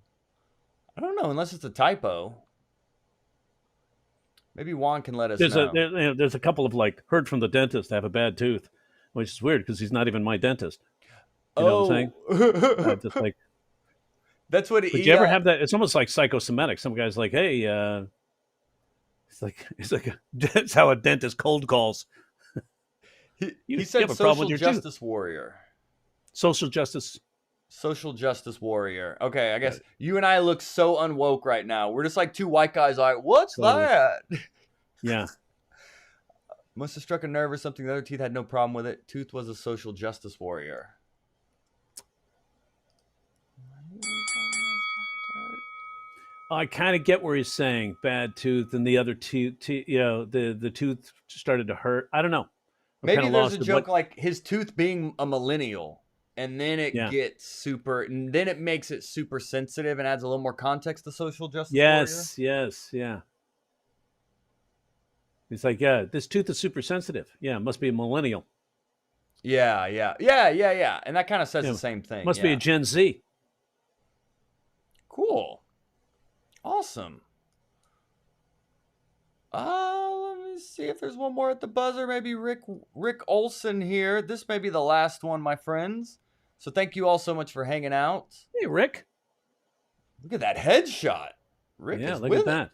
Speaker 1: I don't know unless it's a typo. Maybe Juan can let us know.
Speaker 2: There's a couple of like heard from the dentist I have a bad tooth, which is weird because he's not even my dentist. You know what I'm saying? Just like.
Speaker 1: That's what.
Speaker 2: Did you ever have that? It's almost like psychosomatic. Some guy's like, "Hey, it's like that's how a dentist cold calls."
Speaker 1: He said social justice warrior.
Speaker 2: Social justice
Speaker 1: warrior. Okay, I guess you and I look so unwoke right now. We're just like two white guys. Like, what's that?
Speaker 2: Yeah.
Speaker 1: Must have struck a nerve or something. The other teeth had no problem with it. Tooth was a social justice warrior.
Speaker 2: I kind of get where he's saying bad tooth and the other tooth, the tooth started to hurt. I don't know.
Speaker 1: Maybe there's a joke like his tooth being a millennial, and then it gets super, and then it makes it super sensitive and adds a little more context to social justice.
Speaker 2: Yes, yeah. It's like, this tooth is super sensitive. Yeah, it must be a millennial.
Speaker 1: Yeah. And that kind of says the same thing.
Speaker 2: Must be a Gen Z.
Speaker 1: Cool. Awesome. Let me see if there's one more at the buzzer. Maybe Rick Olson here. This may be the last one, my friends. So thank you all so much for hanging out.
Speaker 2: Hey, Rick.
Speaker 1: Look at that headshot. Rick is
Speaker 2: look
Speaker 1: with
Speaker 2: at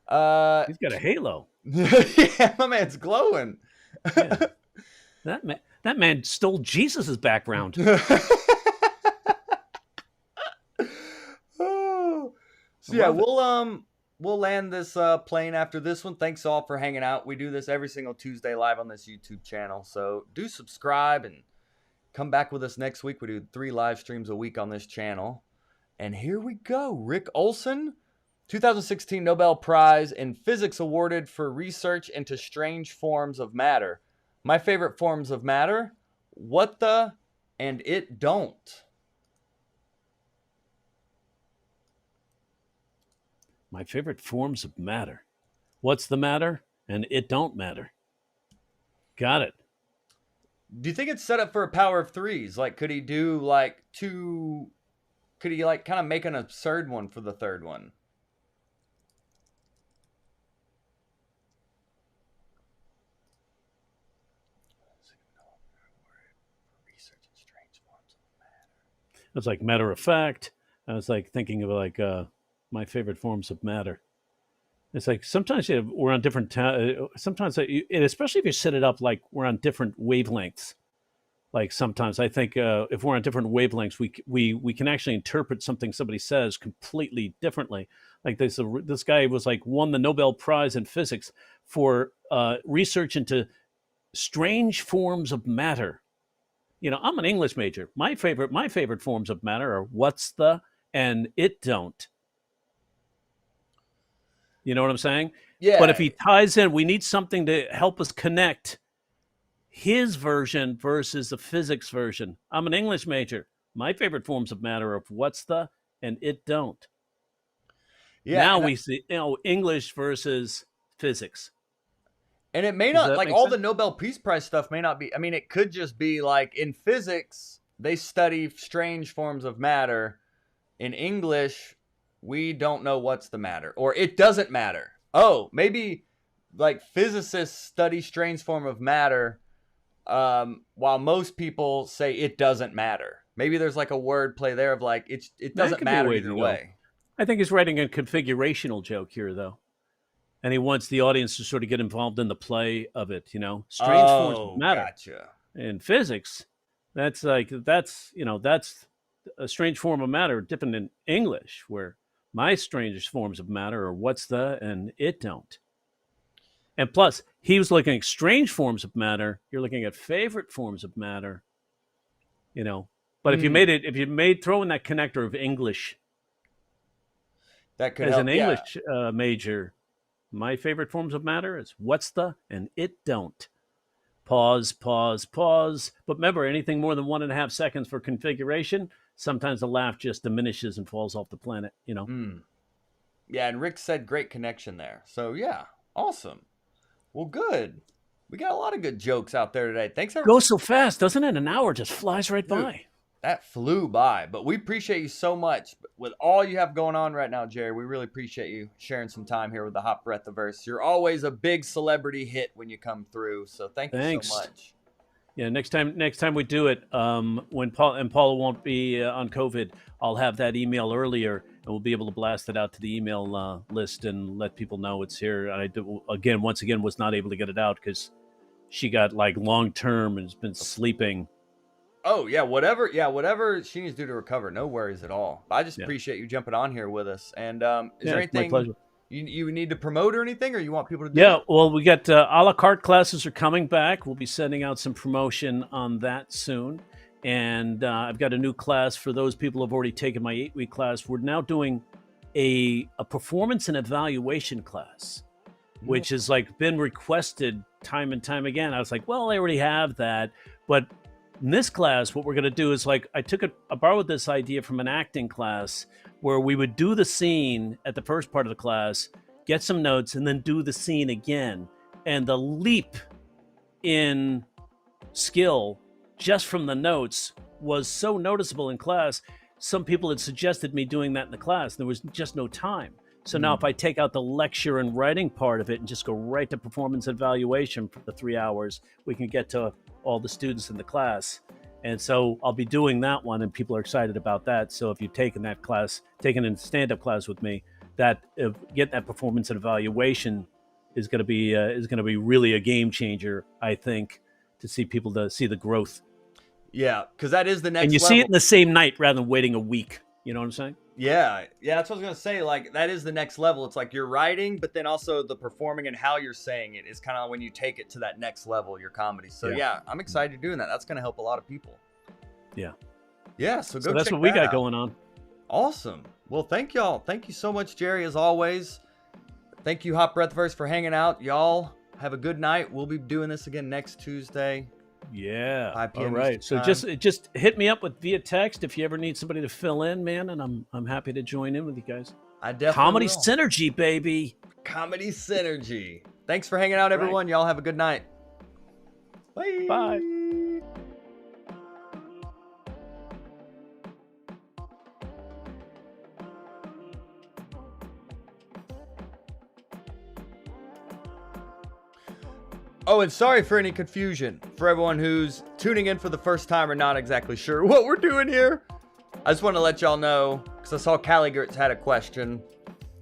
Speaker 2: that. He's got a halo.
Speaker 1: Yeah, my man's glowing.
Speaker 2: Yeah. That man stole Jesus's background.
Speaker 1: So yeah, we'll land this plane after this one. Thanks all for hanging out. We do this every single Tuesday live on this YouTube channel. So do subscribe and come back with us next week. We do 3 live streams a week on this channel. And here we go. Rick Olson, 2016 Nobel Prize in Physics awarded for research into strange forms of matter. My favorite forms of matter, what the and it don't.
Speaker 2: My favorite forms of matter. What's the matter? And it don't matter. Got it.
Speaker 1: Do you think it's set up for a power of 3s? Like, could he do like 2? Could he like kind of make an absurd one for the third one?
Speaker 2: It's like matter of fact. I was like thinking of like my favorite forms of matter. It's like sometimes we're on different. Sometimes, and especially if you set it up like we're on different wavelengths. Like sometimes I think if we're on different wavelengths, we can actually interpret something somebody says completely differently. Like this guy was like won the Nobel Prize in Physics for research into strange forms of matter. You know, I'm an English major. My favorite forms of matter are what's the and it don't. You know what I'm saying?
Speaker 1: Yeah.
Speaker 2: But if he ties in, we need something to help us connect his version versus the physics version. I'm an English major. My favorite forms of matter are what's the and it don't.
Speaker 1: Yeah,
Speaker 2: Now we see, English versus physics.
Speaker 1: and it may
Speaker 2: Does
Speaker 1: not,
Speaker 2: that
Speaker 1: like,
Speaker 2: make
Speaker 1: all
Speaker 2: sense?
Speaker 1: the Nobel Peace Prize stuff may not be. I mean, it could just be like in physics they study strange forms of matter. In English, we don't know what's the matter, or it doesn't matter. Oh, maybe like physicists study strange form of matter, while most people say it doesn't matter. Maybe there's like a word play there of like it
Speaker 2: That
Speaker 1: doesn't
Speaker 2: could be a
Speaker 1: matter
Speaker 2: way
Speaker 1: either
Speaker 2: to go.
Speaker 1: way.
Speaker 2: I think he's writing a configurational joke here, though. And he wants the audience to sort of get involved in the play of it, strange forms of
Speaker 1: Oh,
Speaker 2: matter.
Speaker 1: gotcha.
Speaker 2: In physics, that's that's a strange form of matter, different in English, where my strangest forms of matter are what's the and it don't. And plus, he was looking at strange forms of matter. You're looking at favorite forms of matter, you know. But if you made throw in that connector of English
Speaker 1: That could
Speaker 2: as an
Speaker 1: help. Yeah.
Speaker 2: English major, my favorite forms of matter is what's the and it don't. Pause, pause, pause. But remember, anything more than 1.5 seconds for configuration, sometimes the laugh just diminishes and falls off the planet.
Speaker 1: Yeah, and Rick said great connection there. So yeah, awesome. Well, good. We got a lot of good jokes out there today. Thanks, everyone.
Speaker 2: Goes so fast, doesn't it? An hour just flies right by.
Speaker 1: That flew by, but we appreciate you so much. With all you have going on right now, Jerry, we really appreciate you sharing some time here with the Hot Breath of Verse. You're always a big celebrity hit when you come through, so thank you so much.
Speaker 2: Yeah, next time we do it, when Paula won't be on COVID, I'll have that email earlier, and we'll be able to blast it out to the email list and let people know it's here. I once again was not able to get it out because she got like long term and has been sleeping.
Speaker 1: Oh yeah, whatever she needs to do to recover, no worries at all. I just appreciate you jumping on here with us. And is there anything
Speaker 2: my pleasure.
Speaker 1: You need to promote or anything, or you want people to do?
Speaker 2: Yeah, well, we got a la carte classes are coming back. We'll be sending out some promotion on that soon. And I've got a new class for those people who have already taken my 8-week class. We're now doing a performance and evaluation class, which has like been requested time and time again. I was like, well, I already have that. But in this class, what we're going to do is like, I borrowed this idea from an acting class where we would do the scene at the first part of the class, get some notes, and then do the scene again. And the leap in skill just from the notes was so noticeable in class. Some people had suggested me doing that in the class. There was just no time. So now if I take out the lecture and writing part of it and just go right to performance evaluation for the 3 hours, we can get to all the students in the class. And so I'll be doing that one, and people are excited about that. So if you've taken that class, taken a stand-up class with me, that getting that performance and evaluation is going to be really a game changer, I think, to see people to see the growth.
Speaker 1: Yeah, because that is the next.
Speaker 2: And you
Speaker 1: level.
Speaker 2: see it in the same night rather than waiting a week. You know what I'm saying?
Speaker 1: Yeah, that's what I was gonna say. Like that is the next level. It's like you're writing, but then also the performing and how you're saying it is kind of when you take it to that next level, your comedy. So yeah, I'm excited doing that. That's gonna help a lot of people.
Speaker 2: Yeah.
Speaker 1: Yeah. So go.
Speaker 2: That's
Speaker 1: check
Speaker 2: what we
Speaker 1: that
Speaker 2: got
Speaker 1: out.
Speaker 2: going on.
Speaker 1: Awesome. Well, thank y'all. Thank you so much, Jerry, as always. Thank you, Hot Breathverse, for hanging out. Y'all have a good night. We'll be doing this again next Tuesday.
Speaker 2: Yeah.
Speaker 1: 5 p.m.
Speaker 2: All right. So just hit me up with via text if you ever need somebody to fill in, man, and I'm happy to join in with you guys.
Speaker 1: I definitely
Speaker 2: Comedy
Speaker 1: will.
Speaker 2: synergy, baby.
Speaker 1: Comedy synergy. Thanks for hanging out, everyone. Y'all have a good night. Bye.
Speaker 2: Bye.
Speaker 1: Oh, and sorry for any confusion for everyone who's tuning in for the first time or not exactly sure what we're doing here. I just want to let y'all know, because I saw Callie Gertz had a question.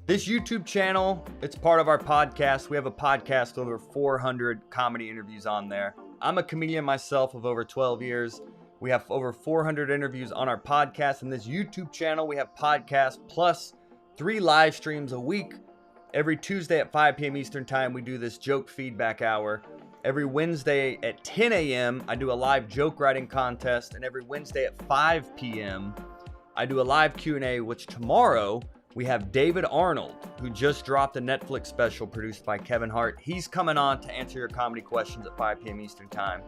Speaker 1: This YouTube channel, it's part of our podcast. We have a podcast with over 400 comedy interviews on there. I'm a comedian myself of over 12 years. We have over 400 interviews on our podcast. And this YouTube channel, we have podcasts plus 3 live streams a week. Every Tuesday at 5 p.m. Eastern Time, we do this joke feedback hour. Every Wednesday at 10 a.m., I do a live joke writing contest. And every Wednesday at 5 p.m., I do a live Q&A, which tomorrow we have David Arnold, who just dropped a Netflix special produced by Kevin Hart. He's coming on to answer your comedy questions at 5 p.m. Eastern Time.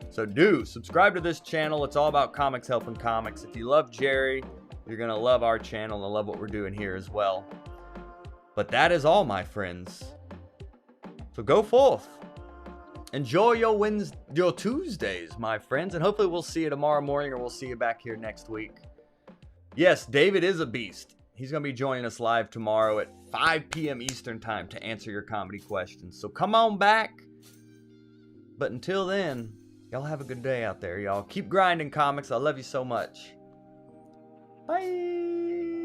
Speaker 1: So do subscribe to this channel. It's all about comics helping comics. If you love Jerry, you're going to love our channel and love what we're doing here as well. But that is all, my friends. So go forth. Enjoy your Tuesdays, my friends. And hopefully we'll see you tomorrow morning, or we'll see you back here next week. Yes, David is a beast. He's going to be joining us live tomorrow at 5 p.m. Eastern time to answer your comedy questions. So come on back. But until then, y'all have a good day out there, y'all. Keep grinding, comics. I love you so much. Bye.